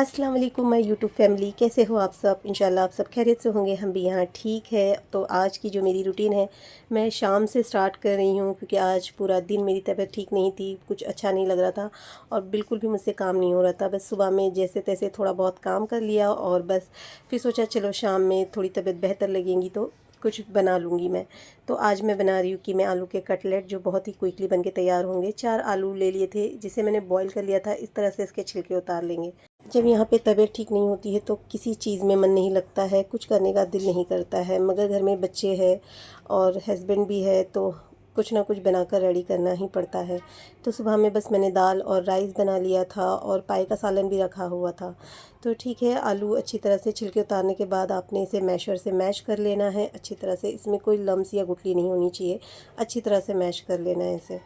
अस्सलाम वालेकुम my YouTube family, कैसे हो आप सब। इंशाल्लाह आप सब खैरियत से होंगे, हम भी यहाँ ठीक है। तो आज की जो मेरी रूटीन है मैं शाम से स्टार्ट कर रही हूँ, क्योंकि आज पूरा दिन मेरी तबीयत ठीक नहीं थी, कुछ अच्छा नहीं लग रहा था और बिल्कुल भी मुझसे काम नहीं हो रहा था। बस सुबह में जैसे तैसे थोड़ा बहुत काम कर लिया और बस फिर सोचा चलो शाम में थोड़ी तबीयत बेहतर लगेंगी तो कुछ बना लूँगी मैं। तो आज मैं बना रही हूँ कि मैं आलू के कटलेट, जो बहुत ही क्विकली बन के तैयार होंगे। 4 आलू ले लिए थे जिसे मैंने बॉईल कर लिया था, इस तरह से इसके छिलके उतार लेंगे। जब यहाँ पे तबीयत ठीक नहीं होती है तो किसी चीज़ में मन नहीं लगता है, कुछ करने का दिल नहीं करता है, मगर घर में बच्चे हैं और हस्बैंड भी है तो कुछ ना कुछ बनाकर रेडी करना ही पड़ता है। तो सुबह में बस मैंने दाल और राइस बना लिया था और पाई का सालन भी रखा हुआ था। तो ठीक है, आलू अच्छी तरह से छिलके उतारने के बाद आपने इसे मैशर से मैश कर लेना है अच्छी तरह से। इसमें कोई लम्स या गुठली नहीं होनी चाहिए, अच्छी तरह से मैश कर लेना है इसे।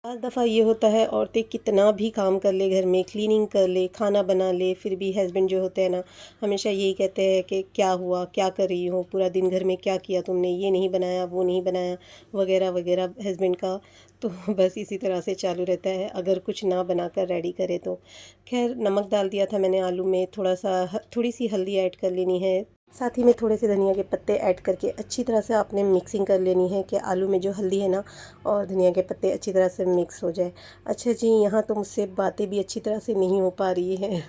हर दफ़ा ये होता है, औरतें कितना भी काम कर ले, घर में क्लीनिंग कर ले, खाना बना ले, फिर भी हस्बैंड जो होते हैं ना, हमेशा यही कहते हैं कि क्या हुआ, क्या कर रही हो, पूरा दिन घर में क्या किया तुमने, ये नहीं बनाया, वो नहीं बनाया, वगैरह वगैरह हस्बैंड का। तो बस इसी तरह से चालू रहता है अगर कुछ ना बनाकर रेडी करे तो। खैर, नमक डाल दिया था मैंने आलू में, थोड़ी सी हल्दी ऐड कर लेनी है, साथ ही में थोड़े से धनिया के पत्ते ऐड करके अच्छी तरह से आपने मिक्सिंग कर लेनी है कि आलू में जो हल्दी है ना और धनिया के पत्ते अच्छी तरह से मिक्स हो जाए। अच्छा जी, यहाँ तो मुझसे बातें भी अच्छी तरह से नहीं हो पा रही है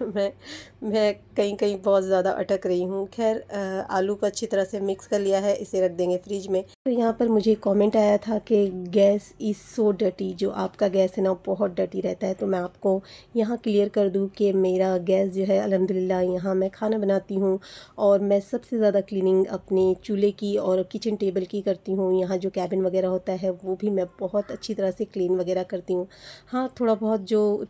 मैं कहीं कहीं बहुत ज़्यादा अटक रही हूँ। खैर, आलू को अच्छी तरह से मिक्स कर लिया है, इसे रख देंगे फ्रिज में। तो यहाँ पर मुझे कमेंट आया था कि गैस इज़ सो डर्टी, जो आपका गैस है ना बहुत डर्टी रहता है। तो मैं आपको यहाँ क्लियर कर दूँ कि मेरा गैस जो है अल्हम्दुलिल्लाह, यहाँ मैं खाना बनाती हूँ और मैं सबसे ज़्यादा क्लीनिंग अपने चूल्हे की और किचन टेबल की करती हूँ। यहाँ जो कैबिन वगैरह होता है वो भी मैं बहुत अच्छी तरह से क्लीन वगैरह करती हूँ। हाँ, थोड़ा बहुत जो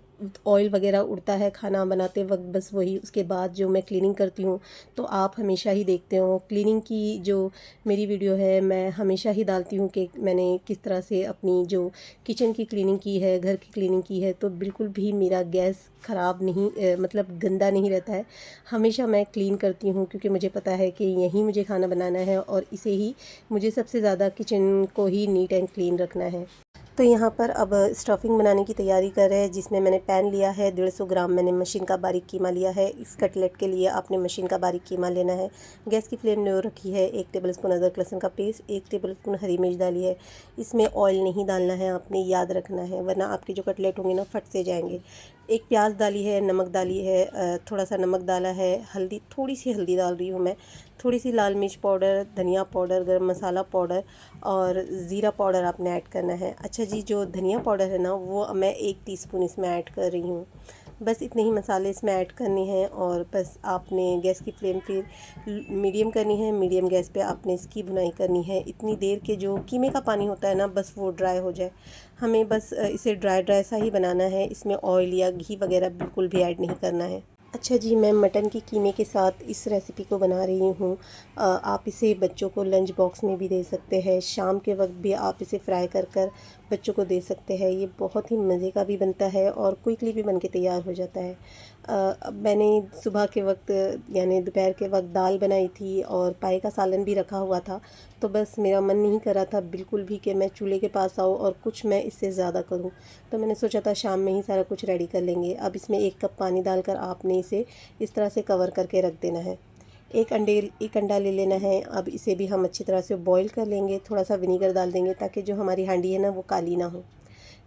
ऑयल वगैरह उड़ता है खाना बनाते वक्त, बस वही उसके बाद जो मैं क्लीनिंग करती हूँ। तो आप हमेशा ही देखते हो क्लीनिंग की जो मेरी वीडियो है, मैं हमेशा ही डालती हूँ कि मैंने किस तरह से अपनी जो किचन की क्लीनिंग की है, घर की क्लीनिंग की है। तो बिल्कुल भी मेरा गैस ख़राब नहीं, मतलब गंदा नहीं रहता है। हमेशा मैं क्लीन करती हूँ, क्योंकि मुझे पता है कि यहीं मुझे खाना बनाना है और इसे ही मुझे सबसे ज़्यादा किचन को ही नीट एंड क्लीन रखना है। तो यहाँ पर अब स्टफिंग बनाने की तैयारी कर रहे हैं, जिसमें मैंने पैन लिया है 150 ग्राम, मैंने मशीन का बारीक कीमा लिया है। इस कटलेट के लिए आपने मशीन का बारीक कीमा लेना है। गैस की फ्लेम लो रखी है। 1 टेबलस्पून अदरक लहसुन का पेस्ट, 1 टेबलस्पून हरी मिर्च डाली है। इसमें ऑयल नहीं डालना है, आपने याद रखना है, वरना आपके जो कटलेट होंगे ना फट से जाएंगे। एक प्याज डाली है, नमक डाली है, थोड़ा सा नमक डाला है, हल्दी, थोड़ी सी हल्दी डाल रही हूँ मैं, थोड़ी सी लाल मिर्च पाउडर, धनिया पाउडर, गरम मसाला पाउडर और ज़ीरा पाउडर आपने ऐड करना है। अच्छा जी, जो धनिया पाउडर है ना वो मैं 1 टीस्पून इसमें ऐड कर रही हूँ। बस इतने ही मसाले इसमें ऐड करने हैं और बस आपने गैस की फ्लेम फिर मीडियम करनी है। मीडियम गैस पे आपने इसकी भुनाई करनी है इतनी देर के जो कीमे का पानी होता है ना बस वो ड्राई हो जाए। हमें बस इसे ड्राई ड्राई सा ही बनाना है, इसमें ऑयल या घी वगैरह बिल्कुल भी ऐड नहीं करना है। अच्छा जी, मैं मटन की कीमे के साथ इस रेसिपी को बना रही हूँ। आप इसे बच्चों को लंच बॉक्स में भी दे सकते हैं, शाम के वक्त भी आप इसे फ्राई कर कर बच्चों को दे सकते हैं। ये बहुत ही मज़े का भी बनता है और क्विकली भी बन के तैयार हो जाता है। अब मैंने सुबह के वक्त यानी दोपहर के वक्त दाल बनाई थी और पाए का सालन भी रखा हुआ था। तो बस मेरा मन नहीं कर रहा था बिल्कुल भी कि मैं चूल्हे के पास आऊँ और कुछ मैं इससे ज़्यादा करूँ। तो मैंने सोचा था शाम में ही सारा कुछ रेडी कर लेंगे। अब इसमें 1 कप पानी डालकर आपने इसे इस तरह से कवर करके रख देना है। एक अंडा ले लेना है। अब इसे भी हम अच्छी तरह से बॉईल कर लेंगे। थोड़ा सा विनीगर डाल देंगे ताकि जो हमारी हांडी है ना वो काली ना हो।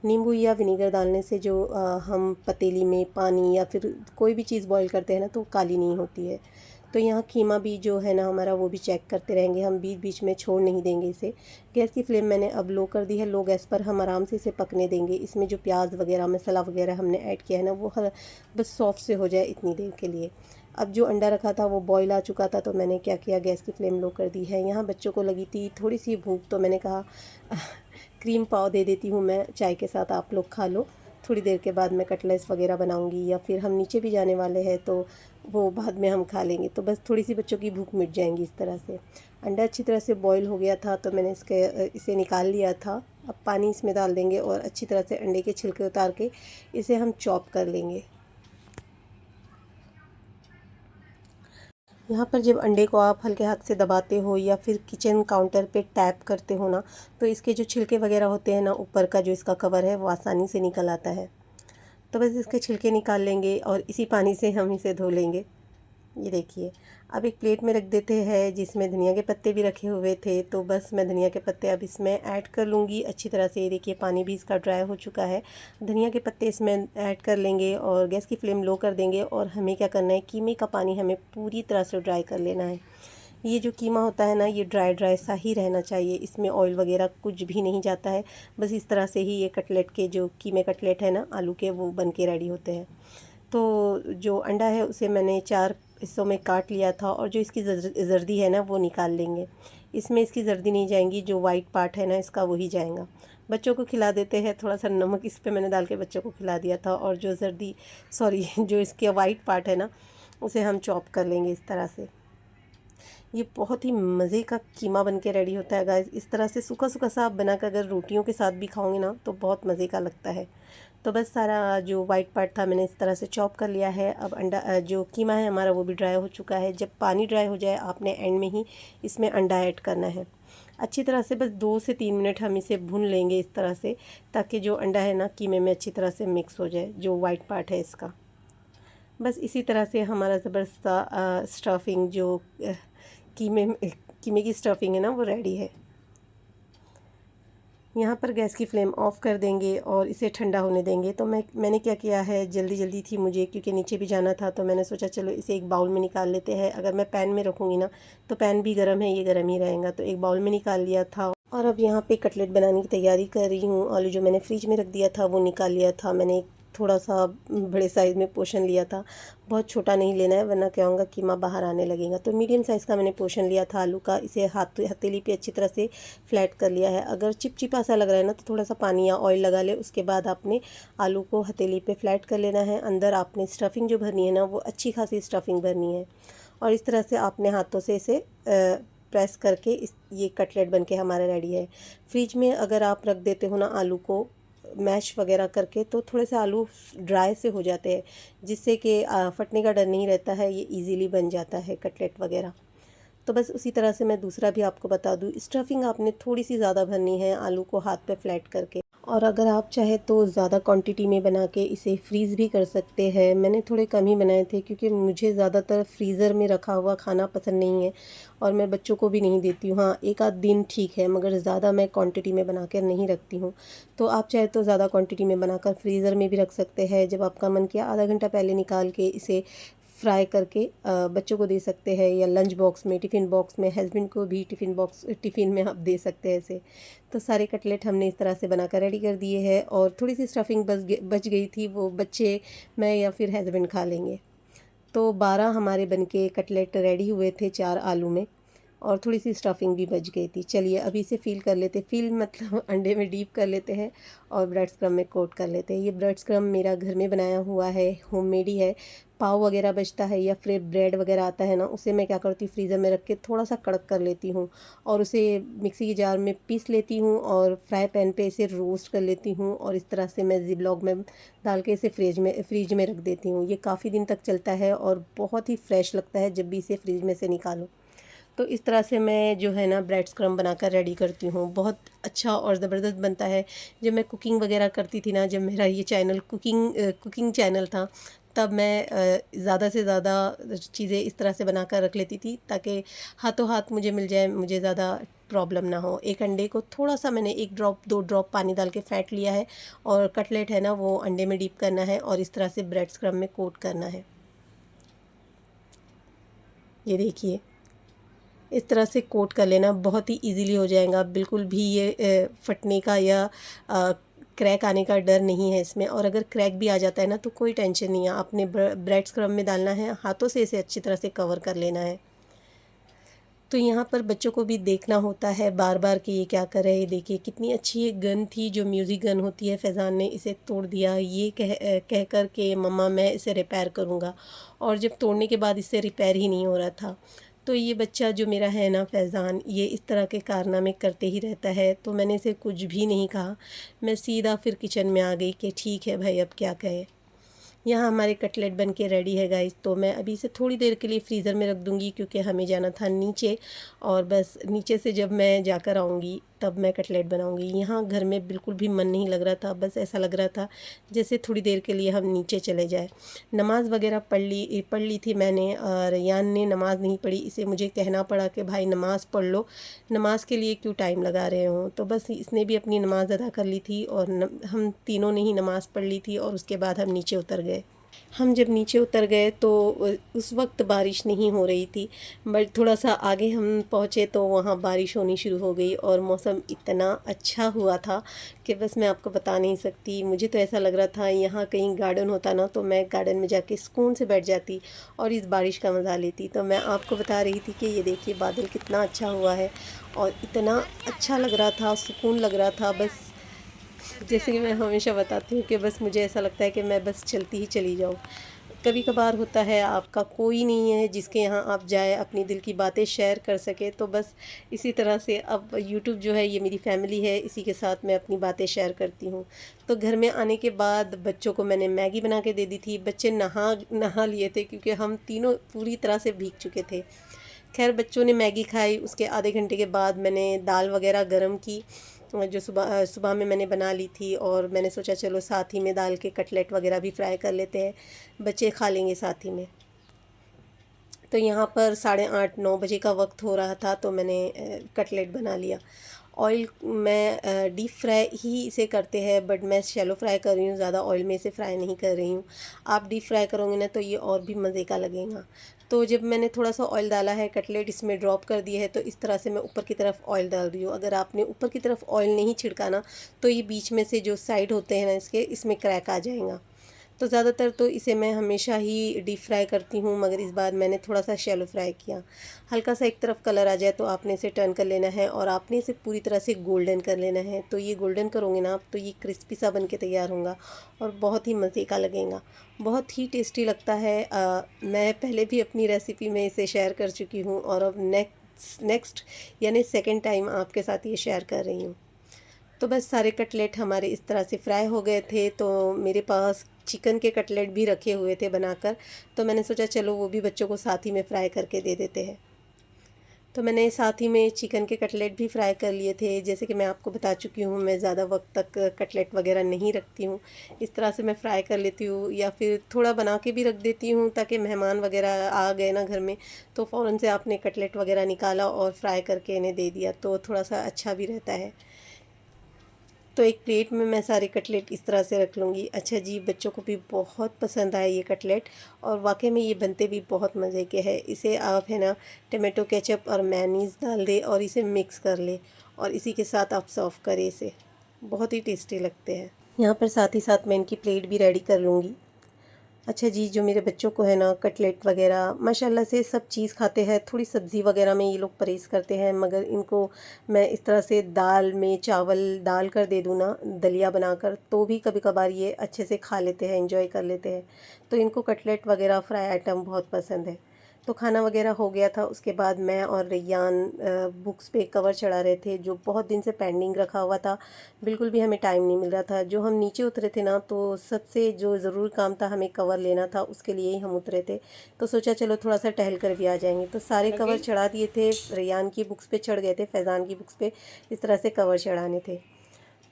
नींबू या विनीगर डालने से जो हम पतीली में पानी या फिर कोई भी चीज़ बॉईल करते हैं ना तो काली नहीं होती है। तो यहाँ कीमा भी जो है ना हमारा वो भी चेक करते रहेंगे, हम बीच बीच में छोड़ नहीं देंगे इसे। गैस की फ्लेम मैंने अब लो कर दी है। लो गैस पर हम आराम से इसे पकने देंगे। इसमें जो प्याज वगैरह मसाला वगैरह हमने ऐड किया है ना वो बस सॉफ्ट से हो जाए इतनी देर के लिए। अब जो अंडा रखा था वो बॉईल आ चुका था, तो मैंने क्या किया, गैस की फ्लेम लो कर दी है। यहाँ बच्चों को लगी थी थोड़ी सी भूख, तो मैंने कहा क्रीम पाव दे देती हूँ मैं चाय के साथ, आप लोग खा लो। थोड़ी देर के बाद मैं कटलेट्स वगैरह बनाऊंगी या फिर हम नीचे भी जाने वाले हैं तो वो बाद में हम खा लेंगे। तो बस थोड़ी सी बच्चों की भूख मिट जाएंगी इस तरह से। अंडा अच्छी तरह से बॉईल हो गया था तो मैंने इसे निकाल लिया था। अब पानी इसमें डाल देंगे और अच्छी तरह से अंडे के छिलके उतार के इसे हम चॉप कर लेंगे। यहाँ पर जब अंडे को आप हल्के हाथ से दबाते हो या फिर किचन काउंटर पे टैप करते हो ना तो इसके जो छिलके वगैरह होते हैं ना ऊपर का जो इसका कवर है वो आसानी से निकल आता है। तो बस इसके छिलके निकाल लेंगे और इसी पानी से हम इसे धो लेंगे। ये देखिए, अब एक प्लेट में रख देते हैं जिसमें धनिया के पत्ते भी रखे हुए थे, तो बस मैं धनिया के पत्ते अब इसमें ऐड कर लूँगी अच्छी तरह से। ये देखिए, पानी भी इसका ड्राई हो चुका है। धनिया के पत्ते इसमें ऐड कर लेंगे और गैस की फ्लेम लो कर देंगे। और हमें क्या करना है, कीमे का पानी हमें पूरी तरह से ड्राई कर लेना है। ये जो कीमा होता है ना, ये ड्राई ड्राई सा ही रहना चाहिए, इसमें ऑयल वगैरह कुछ भी नहीं जाता है। बस इस तरह से ही ये कटलेट के जो कीमे कटलेट है ना आलू के, वो बन के रेडी होते हैं। तो जो अंडा है उसे मैंने 4 हिस्सों में काट लिया था और जो इसकी जर्दी है ना वो निकाल लेंगे। इसमें इसकी जर्दी नहीं जाएंगी, जो वाइट पार्ट है ना इसका वही जाएगा। बच्चों को खिला देते हैं, थोड़ा सा नमक इस पे मैंने डाल के बच्चों को खिला दिया था। और जो जो इसके वाइट पार्ट है ना उसे हम चॉप कर लेंगे इस तरह से। ये बहुत ही मज़े का कीमा बन के रेडी होता है गाइस। इस तरह से सूखा सूखा सा आप बनाकर अगर रोटियों के साथ भी खाओगे ना तो बहुत मज़े का लगता है। तो बस सारा जो वाइट पार्ट था मैंने इस तरह से चॉप कर लिया है। अब अंडा जो कीमा है हमारा वो भी ड्राई हो चुका है। जब पानी ड्राई हो जाए आपने एंड में ही इसमें अंडा ऐड करना है। अच्छी तरह से बस 2 से 3 मिनट हम इसे भून लेंगे इस तरह से, ताकि जो अंडा है ना कीमे में अच्छी तरह से मिक्स हो जाए, जो वाइट पार्ट है इसका। बस इसी तरह से हमारा ज़बरदस्त स्टफिंग जो कीमे कीमे की स्टफिंग है ना वो रेडी है। यहाँ पर गैस की फ्लेम ऑफ़ कर देंगे और इसे ठंडा होने देंगे। तो मैंने क्या किया है, जल्दी थी मुझे क्योंकि नीचे भी जाना था, तो मैंने सोचा चलो इसे एक बाउल में निकाल लेते हैं। अगर मैं पैन में रखूँगी ना तो पैन भी गर्म है, ये गर्म ही रहेगा। तो एक बाउल में निकाल लिया था और अब यहाँ पे कटलेट बनाने की तैयारी कर रही हूँ। आलू जो मैंने फ्रिज में रख दिया था वो निकाल लिया था मैंने। थोड़ा सा बड़े साइज़ में पोर्शन लिया था, बहुत छोटा नहीं लेना है वरना क्या होगा कीमा बाहर आने लगेगा। तो मीडियम साइज़ का मैंने पोर्शन लिया था आलू का। इसे हथेली पे अच्छी तरह से फ्लैट कर लिया है। अगर चिपचिपा सा लग रहा है ना तो थोड़ा सा पानी या ऑयल लगा ले, उसके बाद आपने आलू को हथेली पे फ्लैट कर लेना है। अंदर आपने स्टफिंग जो भरनी है ना वो अच्छी खासी स्टफिंग भरनी है और इस तरह से आपने हाथों से इसे प्रेस करके ये कटलेट बनके हमारा रेडी है। फ्रिज में अगर आप रख देते हो ना आलू को मैश वगैरह करके तो थोड़े से आलू ड्राई से हो जाते हैं, जिससे कि फटने का डर नहीं रहता है, ये इजीली बन जाता है कटलेट वगैरह। तो बस उसी तरह से मैं दूसरा भी आपको बता दूँ, स्टफिंग आपने थोड़ी सी ज़्यादा भरनी है आलू को हाथ पे फ्लैट करके। और अगर आप चाहे तो ज़्यादा क्वांटिटी में बना के इसे फ्रीज़ भी कर सकते हैं। मैंने थोड़े कम ही बनाए थे क्योंकि मुझे ज़्यादातर फ्रीज़र में रखा हुआ खाना पसंद नहीं है और मैं बच्चों को भी नहीं देती हूँ। हाँ, एक आध दिन ठीक है, मगर ज़्यादा मैं क्वांटिटी में बना कर नहीं रखती हूँ। तो आप चाहे तो ज़्यादा क्वांटिटी में बनाकर फ्रीज़र में भी रख सकते हैं। जब आपका मन किया आधा घंटा पहले निकाल के इसे फ्राई करके बच्चों को दे सकते हैं, या लंच बॉक्स में, टिफ़िन बॉक्स में, हस्बैंड को भी टिफ़िन में आप दे सकते हैं इसे। तो सारे कटलेट हमने इस तरह से बनाकर रेडी कर दिए हैं और थोड़ी सी स्टफिंग बच गई थी, वो बच्चे, मैं या फिर हस्बैंड खा लेंगे। तो 12 हमारे बनके कटलेट रेडी हुए थे 4 आलू में और थोड़ी सी स्टफिंग भी बच गई थी। चलिए अभी इसे फ़ील कर लेते, फ़ील मतलब अंडे में डीप कर लेते हैं और ब्रेड स्क्रम में कोट कर लेते हैं। ये ब्रेड स्क्रम मेरा घर में बनाया हुआ है, होममेड ही है। पाव वगैरह बचता है या फिर ब्रेड वगैरह आता है ना, उसे मैं क्या करती हूँ फ्रीज़र में रख के थोड़ा सा कड़क कर लेती हूँ और उसे मिक्सी के जार में पीस लेती हूँ और फ्राई पैन पे इसे रोस्ट कर लेती हूँ और इस तरह से मैं ज़िप्लॉक में डाल के इसे फ्रीज में रख देती हूँ। ये काफ़ी दिन तक चलता है और बहुत ही फ्रेश लगता है जब भी इसे फ्रीज में से निकालो। तो इस तरह से मैं जो है ना ब्रेड स्क्रम बनाकर रेडी करती हूँ, बहुत अच्छा और ज़बरदस्त बनता है। जब मैं कुकिंग वगैरह करती थी ना, जब मेरा ये चैनल कुकिंग चैनल था, तब मैं ज़्यादा से ज़्यादा चीज़ें इस तरह से बनाकर रख लेती थी ताकि हाथों हाथ मुझे मिल जाए, मुझे ज़्यादा प्रॉब्लम ना हो। एक अंडे को थोड़ा सा मैंने 1 ड्रॉप 2 ड्रॉप पानी डाल के फेंट लिया है और कटलेट है ना वो अंडे में डीप करना है और इस तरह से ब्रेड स्क्रम में कोट करना है। ये देखिए, इस तरह से कोट कर लेना, बहुत ही इजीली हो जाएगा। बिल्कुल भी ये फटने का या क्रैक आने का डर नहीं है इसमें। और अगर क्रैक भी आ जाता है ना तो कोई टेंशन नहीं है, आपने ब्रेड स्क्रब में डालना है, हाथों से इसे अच्छी तरह से कवर कर लेना है। तो यहाँ पर बच्चों को भी देखना होता है बार बार कि ये क्या कर रहे हैं। ये देखिए कितनी अच्छी एक गन थी जो म्यूज़िक गन होती है, फैज़ान ने इसे तोड़ दिया, ये कह कर के मम्मा मैं इसे रिपेयर करूँगा, और जब तोड़ने के बाद इससे रिपेयर ही नहीं हो रहा था। तो ये बच्चा जो मेरा है ना फैज़ान, ये इस तरह के कारनामे करते ही रहता है। तो मैंने इसे कुछ भी नहीं कहा, मैं सीधा फिर किचन में आ गई कि ठीक है भाई अब क्या कहें। यहाँ हमारे कटलेट बन के रेडी है गाइस। तो मैं अभी इसे थोड़ी देर के लिए फ्रीज़र में रख दूँगी क्योंकि हमें जाना था नीचे, और बस नीचे से जब मैं जाकर आऊँगी तब मैं कटलेट बनाऊंगी। यहाँ घर में बिल्कुल भी मन नहीं लग रहा था, बस ऐसा लग रहा था जैसे थोड़ी देर के लिए हम नीचे चले जाए। नमाज़ वगैरह पढ़ ली थी मैंने, और यान ने नमाज़ नहीं पढ़ी। इसे मुझे कहना पड़ा कि भाई नमाज़ पढ़ लो, नमाज़ के लिए क्यों टाइम लगा रहे हो। तो बस इसने भी अपनी नमाज़ अदा कर ली थी और हम तीनों ने ही नमाज़ पढ़ ली थी, और उसके बाद हम नीचे उतर गए। हम जब नीचे उतर गए तो उस वक्त बारिश नहीं हो रही थी, बट थोड़ा सा आगे हम पहुँचे तो वहाँ बारिश होनी शुरू हो गई, और मौसम इतना अच्छा हुआ था कि बस मैं आपको बता नहीं सकती। मुझे तो ऐसा लग रहा था यहाँ कहीं गार्डन होता ना, तो मैं गार्डन में जाके सुकून से बैठ जाती और इस बारिश का मज़ा लेती। तो मैं आपको बता रही थी कि ये देखिए बादल कितना अच्छा हुआ है, और इतना अच्छा लग रहा था, सुकून लग रहा था। बस जैसे कि मैं हमेशा बताती हूँ कि बस मुझे ऐसा लगता है कि मैं बस चलती ही चली जाऊँ। कभी कभार होता है आपका कोई नहीं है जिसके यहाँ आप जाए अपनी दिल की बातें शेयर कर सके, तो बस इसी तरह से अब यूट्यूब जो है ये मेरी फैमिली है, इसी के साथ मैं अपनी बातें शेयर करती हूँ। तो घर में आने के बाद बच्चों को मैंने मैगी बना के दे दी थी। बच्चे नहा नहा लिए थे क्योंकि हम तीनों पूरी तरह से भीग चुके थे। खैर बच्चों ने मैगी खाई, उसके आधे घंटे के बाद मैंने दाल वगैरह गरम की, जो सुबह सुबह में मैंने बना ली थी, और मैंने सोचा चलो साथ ही में दाल के कटलेट वगैरह भी फ्राई कर लेते हैं, बच्चे खा लेंगे साथ ही में। तो यहाँ पर 8:30-9 बजे का वक्त हो रहा था, तो मैंने कटलेट बना लिया। ऑयल मैं डीप फ्राई ही इसे करते हैं, बट मैं शैलो फ्राई कर रही हूँ, ज़्यादा ऑयल में इसे फ्राई नहीं कर रही हूँ। आप डीप फ्राई करोगे ना तो ये और भी मज़े का लगेगा। तो जब मैंने थोड़ा सा ऑयल डाला है, कटलेट इसमें ड्रॉप कर दिया है, तो इस तरह से मैं ऊपर की तरफ ऑयल डाल रही हूँ। अगर आपने ऊपर की तरफ ऑयल नहीं छिड़का ना, तो ये बीच में से जो साइड होते हैं ना इसके, इसमें क्रैक आ जाएगा। तो ज़्यादातर तो इसे मैं हमेशा ही डीप फ्राई करती हूँ, मगर इस बार मैंने थोड़ा सा शैलो फ्राई किया। हल्का सा एक तरफ कलर आ जाए तो आपने इसे टर्न कर लेना है, और आपने इसे पूरी तरह से गोल्डन कर लेना है। तो ये गोल्डन करोगे ना आप, तो ये क्रिस्पी सा बन के तैयार होगा, और बहुत ही मज़े का लगेगा, बहुत ही टेस्टी लगता है। मैं पहले भी अपनी रेसिपी में इसे शेयर कर चुकी हूँ, और अब नेक्स्ट यानी सेकेंड टाइम आपके साथ ये शेयर कर रही हूँ। तो बस सारे कटलेट हमारे इस तरह से फ्राई हो गए थे। तो मेरे पास चिकन के कटलेट भी रखे हुए थे बनाकर, तो मैंने सोचा चलो वो भी बच्चों को साथ ही में फ्राई करके दे देते हैं। तो मैंने साथ ही में चिकन के कटलेट भी फ्राई कर लिए थे। जैसे कि मैं आपको बता चुकी हूँ, मैं ज़्यादा वक्त तक कटलेट वगैरह नहीं रखती हूँ, इस तरह से मैं फ्राई कर लेती हूँ, या फिर थोड़ा बना के भी रख देती हूँ ताकि मेहमान वगैरह आ गए ना घर में, तो फ़ौरन से आपने कटलेट वगैरह निकाला और फ्राई करके इन्हें दे दिया, तो थोड़ा सा अच्छा भी रहता है। तो एक प्लेट में मैं सारे कटलेट इस तरह से रख लूँगी। अच्छा जी, बच्चों को भी बहुत पसंद आए ये कटलेट, और वाकई में ये बनते भी बहुत मज़े के हैं। इसे आप है ना टमाटो केचप और मेयोनीज़ डाल दें और इसे मिक्स कर लें, और इसी के साथ आप सर्व करें इसे, बहुत ही टेस्टी लगते हैं। यहाँ पर साथ ही साथ मैं इनकी प्लेट भी रेडी कर लूँगी। अच्छा जी, जो मेरे बच्चों को है ना कटलेट वगैरह माशाल्लाह से सब चीज़ खाते हैं, थोड़ी सब्ज़ी वगैरह में ये लोग परहेज़ करते हैं, मगर इनको मैं इस तरह से दाल में चावल डाल कर दे दूँ ना, दलिया बनाकर, तो भी कभी कभार ये अच्छे से खा लेते हैं, एंजॉय कर लेते हैं। तो इनको कटलेट वगैरह फ्राई आइटम बहुत पसंद है। तो खाना वगैरह हो गया था, उसके बाद मैं और रैयान बुक्स पे कवर चढ़ा रहे थे, जो बहुत दिन से पेंडिंग रखा हुआ था। बिल्कुल भी हमें टाइम नहीं मिल रहा था। जो हम नीचे उतरे थे ना, तो सबसे जो ज़रूरी काम था हमें कवर लेना था, उसके लिए ही हम उतरे थे। तो सोचा चलो थोड़ा सा टहल कर भी आ जाएंगे, तो सारे कवर चढ़ा दिए थे। रैयान की बुक्स पे चढ़ गए थे, फैज़ान की बुक्स पे इस तरह से कवर चढ़ाने थे।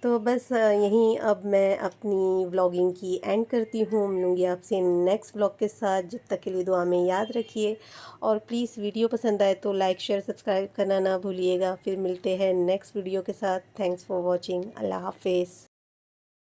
तो बस यहीं अब मैं अपनी व्लॉगिंग की एंड करती हूँ। मिलूँगी आपसे नेक्स्ट व्लॉग के साथ, जब तक के लिए दुआ में याद रखिए, और प्लीज़ वीडियो पसंद आए तो लाइक शेयर सब्सक्राइब करना ना भूलिएगा। फिर मिलते हैं नेक्स्ट वीडियो के साथ। Thanks for watching. अल्लाह हाफिज़।